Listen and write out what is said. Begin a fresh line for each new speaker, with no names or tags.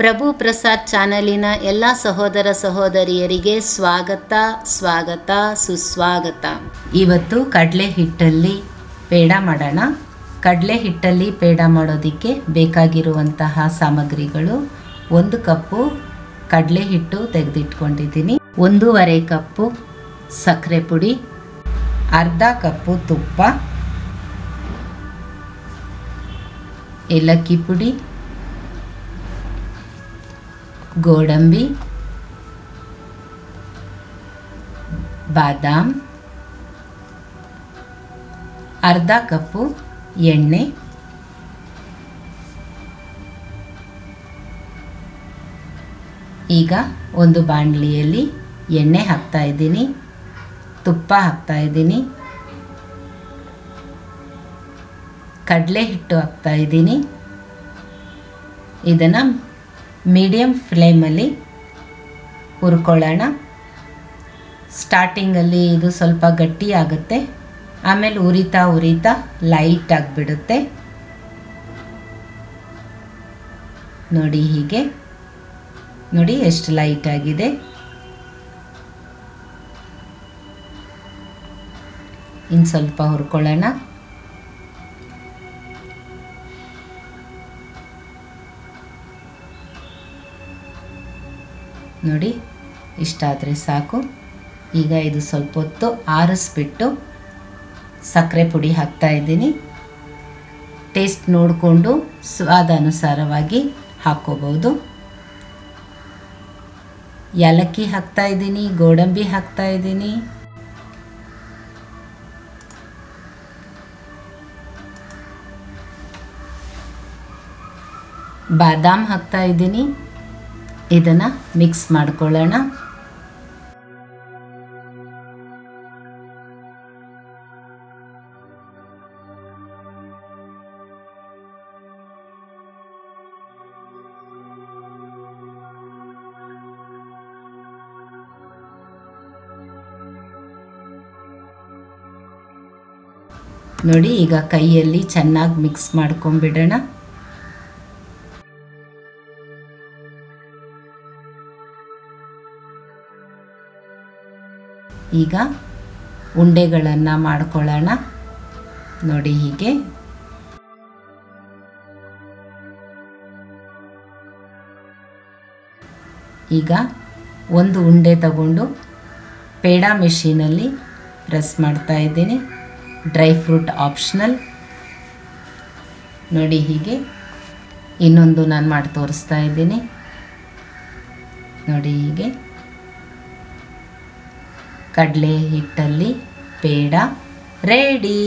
ಪ್ರಭು ಪ್ರಸಾದ್ ಚಾನಲಿನ ಎಲ್ಲ ಸಹೋದರ ಸಹೋದರಿಯರಿಗೆ ಸ್ವಾಗತ ಸುಸ್ವಾಗತ. ಇವತ್ತು ಕಡಲೆ ಹಿಟ್ಟಲ್ಲಿ ಪೇಡ ಮಾಡೋಣ. ಕಡಲೆ ಹಿಟ್ಟಲ್ಲಿ ಪೇಡ ಮಾಡೋದಕ್ಕೆ ಬೇಕಾಗಿರುವಂತಹ ಸಾಮಗ್ರಿಗಳು: 1 ಕಪ್ಪು ಕಡಲೆ ಹಿಟ್ಟು ತೆಗೆದಿಟ್ಕೊಂಡಿದ್ದೀನಿ, 1.5 ಕಪ್ಪು ಸಕ್ಕರೆ ಪುಡಿ, ಅರ್ಧ ಕಪ್ಪು ತುಪ್ಪ, ಏಲಕ್ಕಿ ಪುಡಿ, ಗೋಡಂಬಿ, ಬಾದಾಮ್, ಅರ್ಧ ಕಪ್ಪು ಎಣ್ಣೆ, ಈಗ ಒಂದು ಬಾಣಲಿಯಲ್ಲಿ ಎಣ್ಣೆ ಹಾಕ್ತಾ ಇದ್ದೀನಿ, ತುಪ್ಪ ಹಾಕ್ತಾ ಇದ್ದೀನಿ, ಕಡಲೆ ಹಿಟ್ಟು ಹಾಕ್ತಾ ಇದ್ದೀನಿ. ಇದನ್ನು ಮೀಡಿಯಮ್ ಫ್ಲೇಮಲ್ಲಿ ಹುರ್ಕೊಳ್ಳೋಣ. ಸ್ಟಾರ್ಟಿಂಗಲ್ಲಿ ಇದು ಸ್ವಲ್ಪ ಗಟ್ಟಿ ಆಗುತ್ತೆ, ಆಮೇಲೆ ಉರಿತಾ ಲೈಟ್ ಆಗಿಬಿಡುತ್ತೆ. ನೋಡಿ, ಹೀಗೆ ನೋಡಿ ಎಷ್ಟು ಲೈಟ್ ಆಗಿದೆ. ಇನ್ನು ಸ್ವಲ್ಪ ಹುರ್ಕೊಳ್ಳೋಣ. ನೋಡಿ, ಇಷ್ಟಾದರೆ ಸಾಕು. ಈಗ ಇದು ಸ್ವಲ್ಪ ಹೊತ್ತು ಆರಿಸ್ಬಿಟ್ಟು ಸಕ್ಕರೆ ಪುಡಿ ಹಾಕ್ತಾ ಇದ್ದೀನಿ. ಟೇಸ್ಟ್ ನೋಡಿಕೊಂಡು ಸ್ವಾದಾನುಸಾರವಾಗಿ ಹಾಕ್ಕೋಬೋದು. ಏಲಕ್ಕಿ ಹಾಕ್ತಾ ಇದ್ದೀನಿ, ಗೋಡಂಬಿ ಹಾಕ್ತಾ ಇದ್ದೀನಿ, ಬಾದಾಮ್ ಹಾಕ್ತಾ ಇದ್ದೀನಿ. ಇದನ್ನು ಮಿಕ್ಸ್ ಮಾಡ್ಕೊಳ್ಳೋಣ. ನೋಡಿ, ಈಗ ಕೈಯಲ್ಲಿ ಚೆನ್ನಾಗಿ ಮಿಕ್ಸ್ ಮಾಡ್ಕೊಂಡ್ಬಿಡೋಣ. ಈಗ ಉಂಡೆಗಳನ್ನು ಮಾಡ್ಕೊಳ್ಳೋಣ. ನೋಡಿ, ಹೀಗೆ ಈಗ ಒಂದು ಉಂಡೆ ತಗೊಂಡು ಪೇಡ ಮೆಷಿನಲ್ಲಿ ಪ್ರೆಸ್ ಮಾಡ್ತಾ ಇದ್ದೀನಿ. Dry fruit optional. ನೋಡಿ, ಹೀಗೆ ಇನ್ನೊಂದು ನಾನು ಮಾಡಿ ತೋರಿಸ್ತಾ ಇದ್ದೀನಿ. ನೋಡಿ, ಹೀಗೆ ಕಡಲೆ ಹಿಟ್ಟಲ್ಲಿ ಪೇಡ ರೆಡಿ.